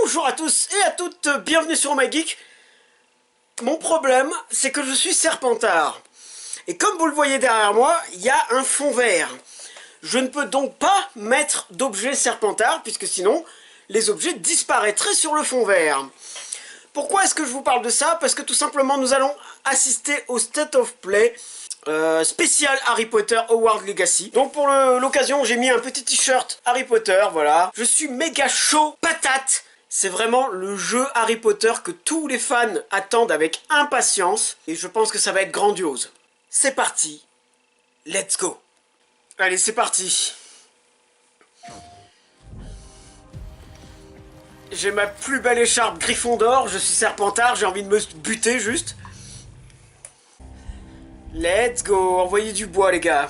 Bonjour à tous et à toutes, bienvenue sur My Geek. Mon problème, c'est que je suis serpentard. Et comme vous le voyez derrière moi, il y a un fond vert. Je ne peux donc pas mettre d'objets serpentard, puisque sinon, les objets disparaîtraient sur le fond vert. Pourquoi est-ce que je vous parle de ça? Parce que tout simplement, nous allons assister au State of Play spécial Harry Potter Hogwarts Legacy. Donc pour l'occasion, j'ai mis un petit t-shirt Harry Potter, voilà. Je suis méga chaud, patate. C'est vraiment le jeu Harry Potter que tous les fans attendent avec impatience. Et je pense que ça va être grandiose. C'est parti. Let's go. Allez, c'est parti. J'ai ma plus belle écharpe Gryffondor, je suis serpentard, j'ai envie de me buter juste. Let's go, envoyez du bois les gars.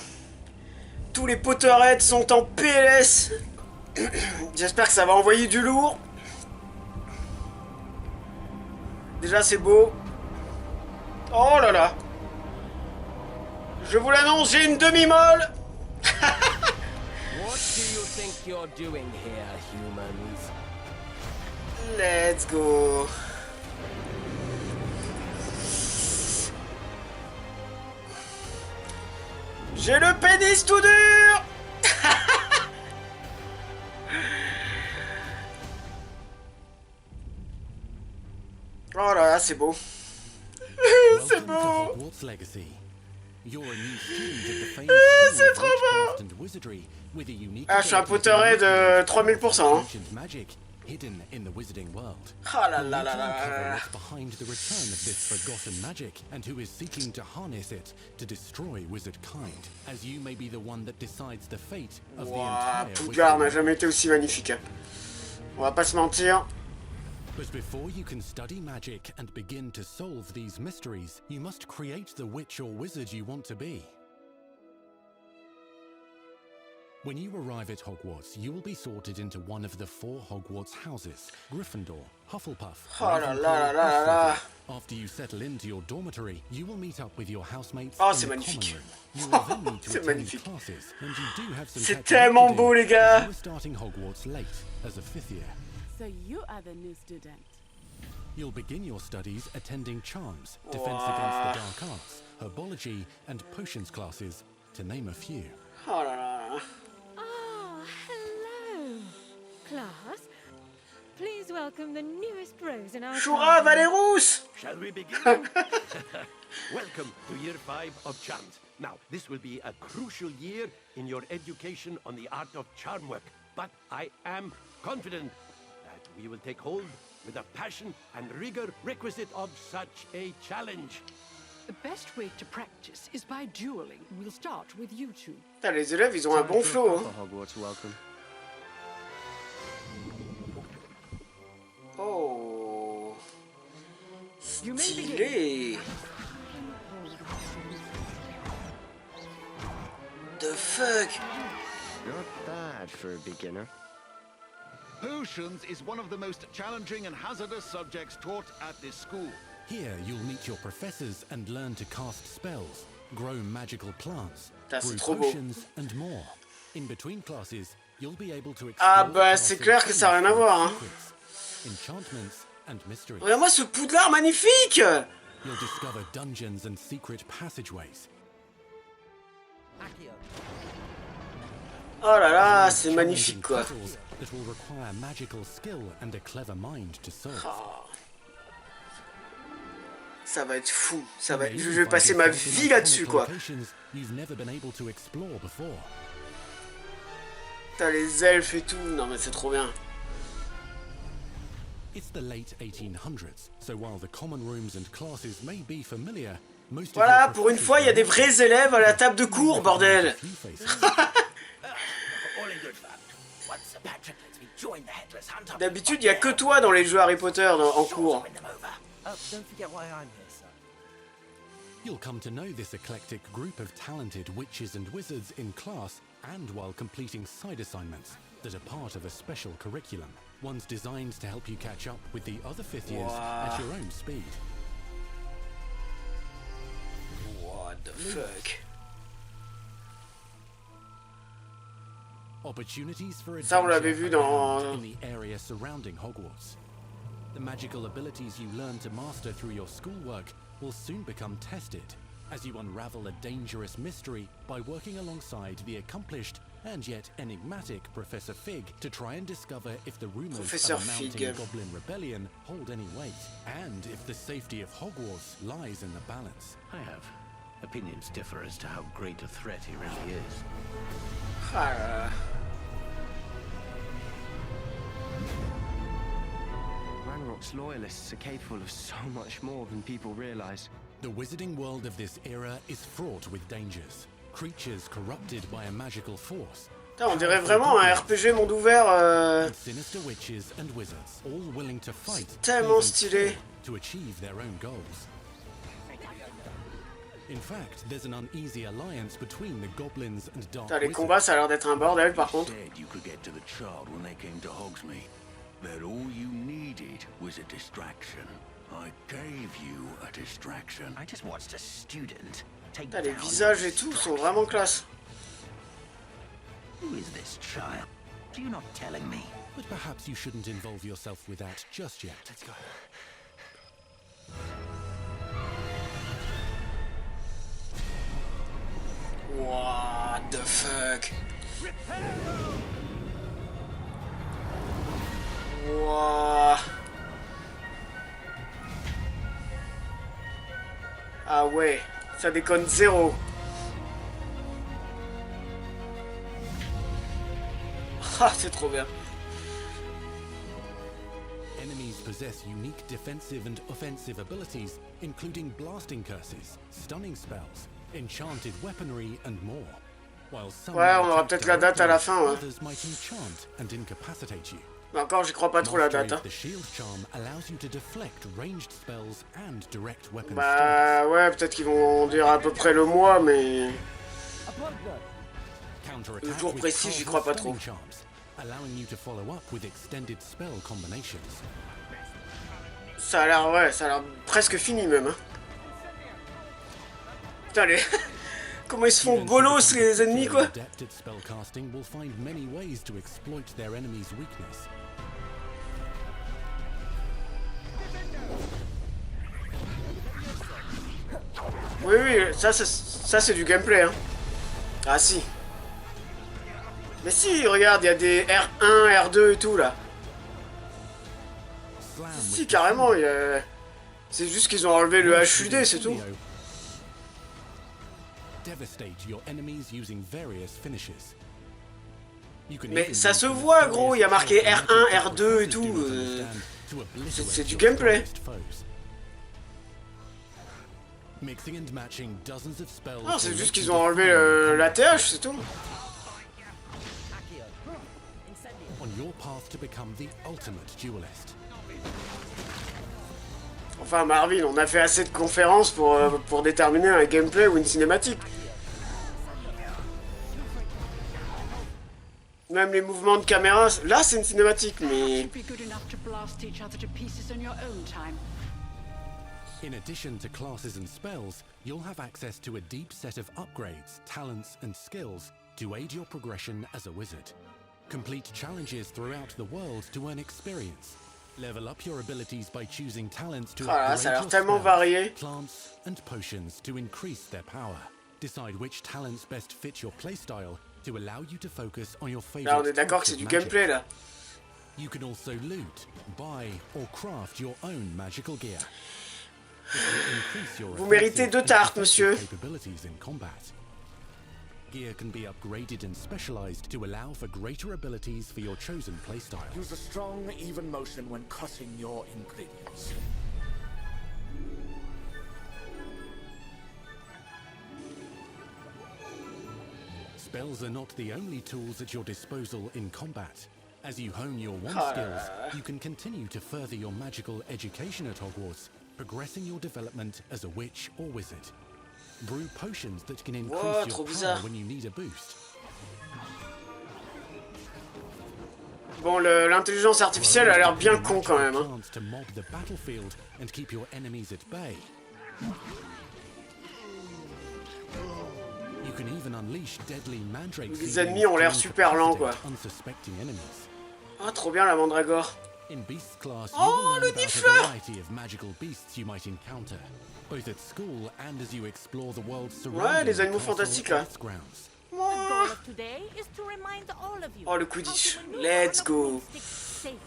Tous les Potterheads sont en PLS. J'espère que ça va envoyer du lourd. Déjà c'est beau. Oh là là. Je vous l'annonce, j'ai une demi-molle. What do you think you're doing here, humans? Let's go. J'ai le pénis tout dur. Oh là là, c'est beau. C'est beau. C'est trop beau. Ah, je suis un Potterhead de 3000%. Hein. Ah là là là là. Behind the return of this forgotten magic and who is seeking to harness it to destroy wizard kind, as you may be the one that decides the fate of the entire Poudlard n'a wizard. jamais été aussi magnifique. Hein. On va pas se mentir. But before you can study magic and begin to solve these mysteries, you must create the witch or wizard you want to be. When you arrive at Hogwarts, you will be sorted into one of the 4 Hogwarts houses: Gryffindor, Hufflepuff, Oh là là là là Ravenclaw, là. or Slytherin. After you settle into your dormitory, you will meet up with your housemates Oh, in c'est the magnifique. common room. You will then need to C'est attend magnifique. classes, and you do have some C'est catching up tellement to do, beau, les gars. as you are starting Hogwarts late as a 5th year. So you are the new student. You'll begin your studies attending charms, defense against the dark arts, herbology, and potions classes, to name a few. Oh là là. Ah, hello, class. Please welcome the newest rose in our Choura, Valet Rousse. Shall we begin? Welcome to year 5 of charms. Now, this will be a crucial year in your education on the art of charm work, but I am confident that we will take hold with the passion and rigor requisite of such a challenge. The best way to practice is by dueling. We'll start with you two. Putain, les élèves, ils ont un bon flow. Hein. Hogwarts welcome. Oh. You may begin. Stylé. The fuck. Not bad for a beginner. Potions is one of the most challenging and hazardous subjects taught at this school. Here, you'll meet your professors and learn to cast spells, grow magical plants, Putain, c'est brew trop beau. potions, and more. In between classes, you'll be able to Ah explore bah, c'est clair que ça a rien à voir. Hein. secrets, enchantments, and mysteries. Regarde-moi ce Poudlard magnifique. You'll discover dungeons and secret passageways. Oh là là, c'est magnifique quoi. Puzzles that will require magical skill and a clever mind to solve. Oh. Ça va être fou. Ça va. Je vais passer ma vie là-dessus quoi. You've never been able to explore before. T'as les elfes et tout. Non mais c'est trop bien. It's the late 1800s, so while the common rooms and classes may be familiar, most Voilà, pour une fois, il y a des vrais élèves à la table de cours, bordel. D'habitude, il y a que toi dans les jeux Harry Potter en cours. Don't forget why I'm here, sir. You'll come to know this eclectic group of talented witches and wizards in class and while completing side assignments that are part of a special curriculum. Ones designed to help you catch up with the other 5th years at your own speed. What the fuck? Ça, on l'avait vu dans... in the area surrounding Hogwarts. The magical abilities you learn to master through your schoolwork will soon become tested as you unravel a dangerous mystery by working alongside the accomplished and yet enigmatic Professor Fig to try and discover if the rumors Professor of a mounting Fig. goblin rebellion hold any weight, and if the safety of Hogwarts lies in the balance. I have. Opinions differ as to how great a threat he really is. Ah là là. Ranrock's loyalists are capable of so much more than people realize. The wizarding world of this era is fraught with dangers. Creatures corrupted by a magical force. Putain, on dirait vraiment un RPG monde ouvert. And sinister witches and wizards, all willing to fight Tellement even stylé. to achieve their own goals. In fact, there's an uneasy alliance between the goblins and dark Putain, les wizards. combats, ça a l'air d'être un bordel par contre. Said you could get to the child when they came to Hogsmeade. That all you needed was a distraction. I gave you a distraction. I just watched a student take Putain, les down... visages et tout sont vraiment classe. Who is this child? You're not telling me. But perhaps you shouldn't involve yourself with that just yet. Let's go. What the fuck? Wow. Ah ouais, ça déconne zéro. Ah, c'est trop bien. Enemies possess unique defensive and offensive abilities, including blasting curses, stunning spells, enchanted weaponry, and more. While some Ouais, on may aura attempt peut-être la date à la fin, ouais. others might enchant and incapacitate you. Mais encore, j'y crois pas trop la Mastery date. of Hein. the shield charm allows you to deflect ranged spells and direct weapon Bah ouais, peut-être qu'ils vont dire à peu près le mois, mais... strikes. Le jour précis, j'y crois pas trop. Charms, allowing you to follow up with extended spell combinations. Ça a l'air, ouais, ça a l'air presque fini même. Hein. Putain, les... Comment ils se font bolos les ennemis, quoi. Adept at spellcasting will find many ways to exploit their enemy's weakness. Oui, oui, ça c'est du gameplay. Hein. Ah si. Mais si, regarde, il y a des R1, R2 et tout là. Si, carrément, il y a... C'est juste qu'ils ont enlevé le HUD, c'est tout. Devastate your enemies using various finishes. Mais ça se voit, gros, il y a marqué R1, R2 et tout. C'est du gameplay. Non, c'est juste qu'ils ont enlevé la TH, c'est tout. On your path to become the ultimate duelist. Enfin, Marvin, on a fait assez de conférences pour déterminer un gameplay ou une cinématique. Même les mouvements de caméra, là c'est une cinématique, mais... Be good enough to blast each other to pieces in your own time. In addition to classes and spells, you'll have access to a deep set of upgrades, talents, and skills to aid your progression as a wizard. Complete challenges throughout the world to earn experience. Level up your abilities by choosing talents to Ah, ça a l'air upgrade your tellement spells, varié. plants, and potions to increase their power. Decide which talents best fit your playstyle to allow you to focus on your favorite. Là, on est d'accord que c'est du gameplay, là. You can also loot, buy, or craft your own magical gear. Vous méritez 2 tartes, monsieur. Capabilities in combat. Gear can be upgraded and specialized to allow for greater abilities for your chosen playstyle. Use a strong, even motion when cutting your ingredients. Spells are not the only tools at your disposal in combat. As you hone your wand skills, you can continue to further your magical education at Hogwarts, progressing your development as a witch or wizard. Brew potions that can increase Wow, your trop power bizarre. when you need a boost. Bon, l'intelligence artificielle a l'air bien con quand même. Hein. Chance to mob the battlefield and keep your enemies at bay. You You can even unleash deadly mandrake Les ennemis ont l'air super lents, quoi. unsuspecting enemies. Ah, trop bien la mandragore. In Beasts class, you Oh, will le learn about a nifleur! variety of magical beasts you might encounter, both at school and as you explore the world Ouais, surrounding les the animaux castle fantastiques and là. its grounds. The goal of today is to remind all of you Oh, le how to Quidditch. maneuver Let's on a go. broomstick safely.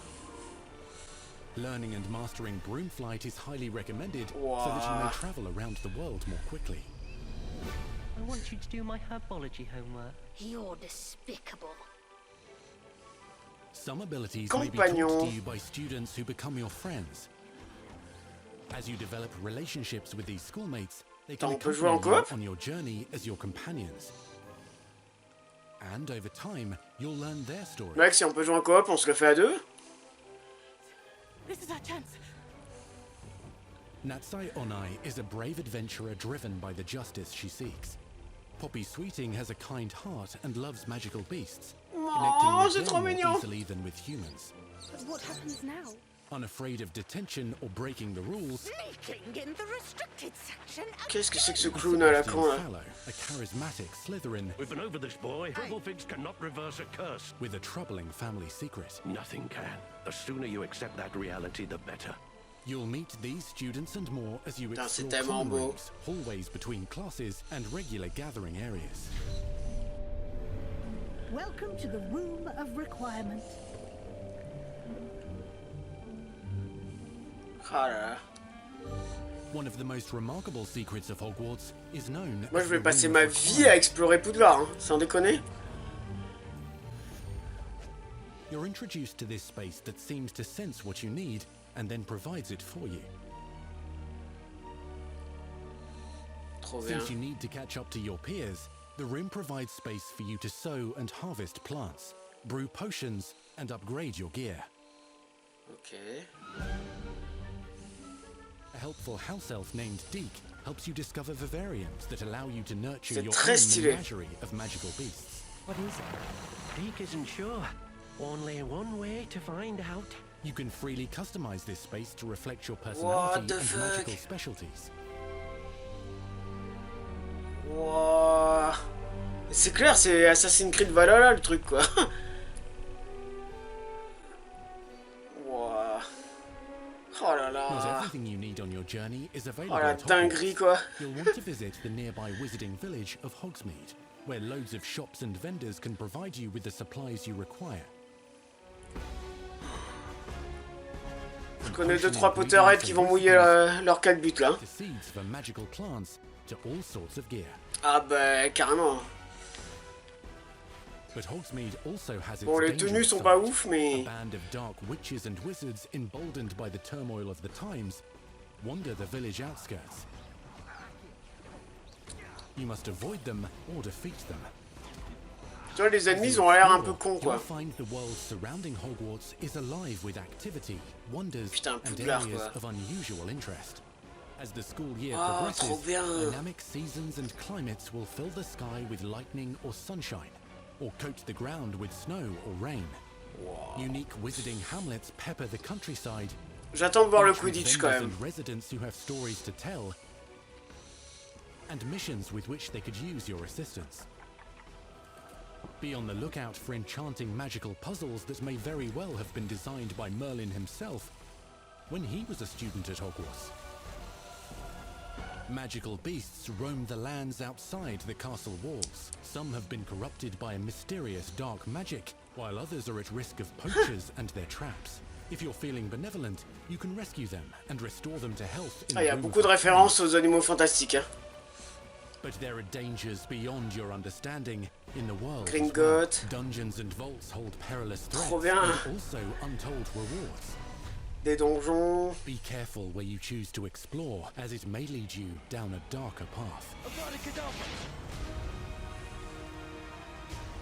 Learning and mastering broom flight is highly recommended so that you Wow. may travel around the world more quickly. I want you to do my herbology homework. You're despicable. Some abilities may be taught to you by students who become your friends. As you develop relationships with these schoolmates, they can On peut jouer en accompany you coop? on your journey as your companions. And over time, you'll learn their story. Mec, si on peut jouer en coop, on se le fait à deux. This is our chance. Natsai Onai is a brave adventurer driven by the justice she seeks. Poppy Sweeting has a kind heart and loves magical beasts, connecting with c'est them trop more mignon. easily than with humans. But what happens now? Unafraid of detention or breaking the rules, Sneaking in the restricted section. Qu'est-ce que c'est que ce clown à la con là? Fallow, a charismatic Slytherin We've been over this, boy. Figs cannot reverse a curse. with a troubling family secret. Nothing can. The sooner you accept that reality, the better. You'll meet these students and more as you Putain, c'est explore tellement common beau. rooms, hallways between classes, and regular gathering areas. Welcome to the Room of Requirement. Ah là là. One of the most remarkable secrets of Hogwarts is known Moi as je vais the passer Room ma of vie à explorer Poudlard, hein, sans déconner. You're introduced to this space that seems to sense what you need and then provides it for you. Trop bien. Since you need to catch up to your peers, the room provides space for you to sow and harvest plants, brew potions, and upgrade your gear. Ok. A helpful house elf named Deke helps you discover vivariums that allow you to nurture C'est your très own stylé. menagerie of magical beasts. What is it? Deke isn't sure. Only one way to find out. You can freely customize this space to reflect your personality the and fuck? magical specialties. Wow. C'est clair, c'est Assassin's Creed Valhalla le truc quoi. Wow. Oh là Not là. everything you need on your journey is available Oh la at Hogwarts. dinguerie quoi. You'll want to visit the nearby wizarding village of Hogsmeade, where loads of shops and vendors can provide you with the supplies you require. Je connais 2-3 Potterheads qui vont mouiller leur calbut là. To seeds for magical plants to all sorts of gear. Ah bah carrément. But Hogsmeade also has its Bon, les dangerous tenues sont side. pas ouf, mais... A band of dark witches and wizards, emboldened by the turmoil of the times, wander the village outskirts. You must avoid them or defeat them. Tu vois, les ennemis ils ont l'air un peu cons You'll quoi. find the world surrounding Hogwarts is alive with activity, wonders, Putain, and Poudlard, areas quoi. of unusual interest. As the school year Ah, trop progresses, bien. dynamic seasons and climates will fill the sky with lightning or sunshine, or coat the ground with snow or rain. Unique wizarding hamlets pepper the countryside. J'attends de voir le each with Quidditch quand vendors même. and residents who have stories to tell, and missions with which they could use your assistance. Be on the lookout for enchanting magical puzzles that may very well have been designed by Merlin himself when he was a student at Hogwarts. Magical beasts roam the lands outside the castle walls. Some have been corrupted by a mysterious dark magic, while others are at risk of poachers and their traps. If you're feeling benevolent, you can rescue them and restore them to health in Ah, il y a the room beaucoup de of références aux animaux fantastiques. Hein. But there are dangers beyond your understanding. In the world, Gringotts. dungeons and vaults hold perilous threats, Trop bien. and also untold rewards. Des donjons. Be careful where you choose to explore, as it may lead you down a darker path.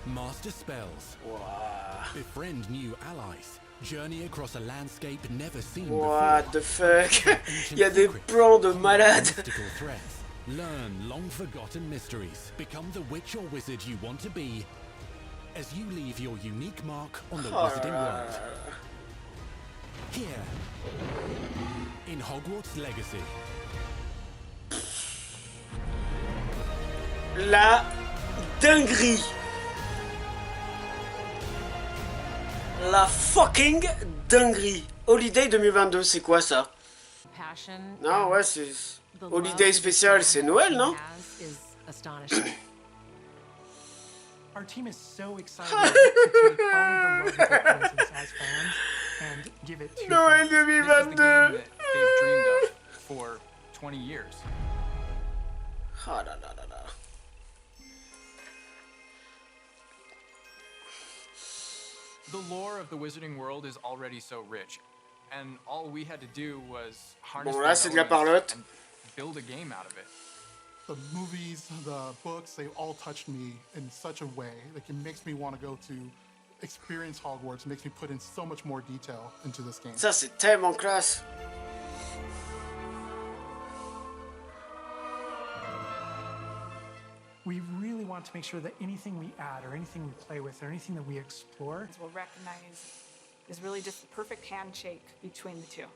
Master spells. Wow. Befriend new allies. Journey across a landscape never seen What before. the fuck. Il y a des plans de malade. Mystical threats. Learn long-forgotten mysteries. Become the witch or wizard you want to be as you leave your unique mark on the wizarding world. Here, in Hogwarts Legacy. Là, dinguerie. La fucking dinguerie. Holiday 2022, c'est quoi ça? Non, ouais, c'est... Holiday spécial, c'est Noël, non? Our team is so excited to take all of the love of as fans and give it to Noël 2022. They've dreamed of for 20 years. Ah là là là là. The lore of the wizarding world is already so rich, and all we had to do was harness Bon là c'est de la parlotte. and build a game out of it. The movies, the books, they all touched me in such a way. Like, it makes me want to go to experience Hogwarts. It makes me put in so much more detail into this game. Ça c'est tellement classe. We really want to make sure that anything we add or anything we play with or anything that we explore will recognize is really just the perfect handshake between the two.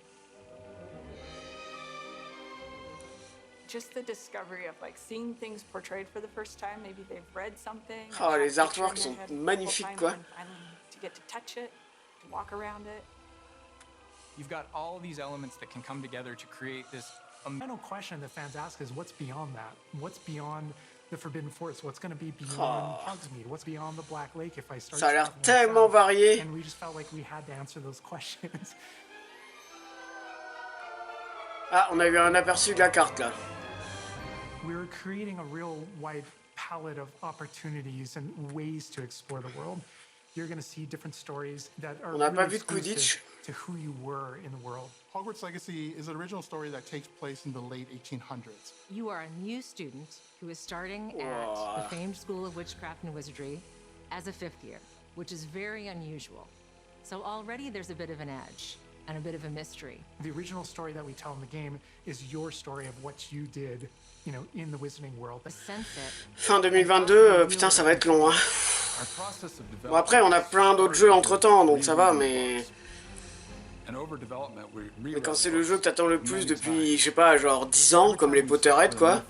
Just the discovery of like seeing things portrayed for the first time. Maybe they've read something. Oh, les artworks sont magnifiques, quoi. To get to touch it, to walk around it. You've got all these elements that can come together to create this. The final question that fans ask is, what's beyond that? What's beyond the Forbidden Forest? What's going to be beyond Hogsmeade? What's beyond the Black Lake if I start? Ça a l'air tellement varié. And we just felt like we had to answer those questions. Ah, on a eu un aperçu de la carte là. We're creating a real wide palette of opportunities and ways to explore the world. You're going to see different stories that are really exclusive to who you were in the world. Hogwarts Legacy is an original story that takes place in the late 1800s. You are a new student who is starting at the famed School of Witchcraft and Wizardry as a 5th year, which is very unusual. So already there's a bit of an edge and a bit of a mystery. The original story that we tell in the game is your story of what you did, you know, in the Wizarding world. Fin 2022, putain ça va être long, hein. Bon après on a plein d'autres jeux entre temps, donc ça va, mais quand c'est le jeu que t'attends le plus depuis, je sais pas, genre 10 ans, comme les Potterhead quoi,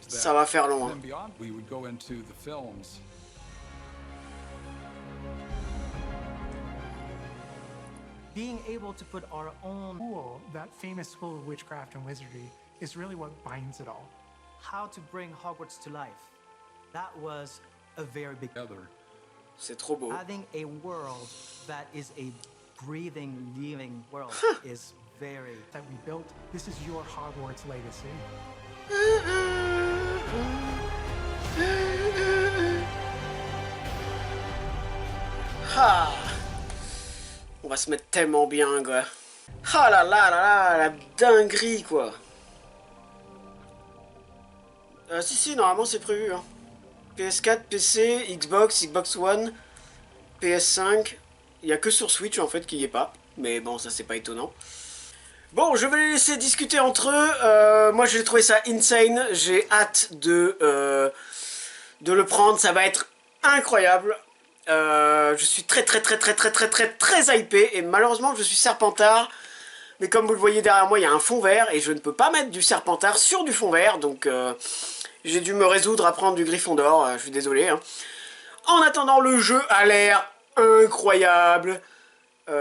ça va faire long, hein. Being able to put our own school, that famous School of Witchcraft and Wizardry, is really what binds it all. How to bring Hogwarts to life. That was a very big other. C'est trop beau. Having a world that is a breathing, living world is very... That we built. This is your Hogwarts legacy. Ah. On va se mettre tellement bien, quoi. Ah là là là là, la dinguerie, quoi. Si, normalement c'est prévu. Hein. PS4, PC, Xbox, Xbox One, PS5. Il n'y a que sur Switch, en fait, qu'il n'y est pas. Mais bon, ça, c'est pas étonnant. Bon, je vais les laisser discuter entre eux. Moi, j'ai trouvé ça insane. J'ai hâte de le prendre. Ça va être incroyable. Je suis très hypé et malheureusement je suis Serpentard, mais comme vous le voyez derrière moi il y a un fond vert et je ne peux pas mettre du Serpentard sur du fond vert, donc j'ai dû me résoudre à prendre du Gryffondor, je suis désolé, hein. En attendant, le jeu a l'air incroyable,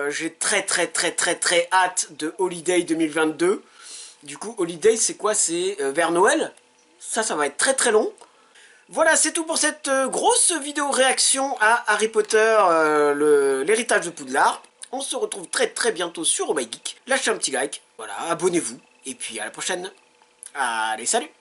j'ai très hâte de Holiday 2022. Du coup Holiday c'est quoi? C'est vers Noël, ça va être très long. Voilà, c'est tout pour cette grosse vidéo réaction à Harry Potter, l'héritage de Poudlard. On se retrouve très bientôt sur Oh My Geek. Lâchez un petit like, voilà, abonnez-vous, et puis à la prochaine. Allez, salut!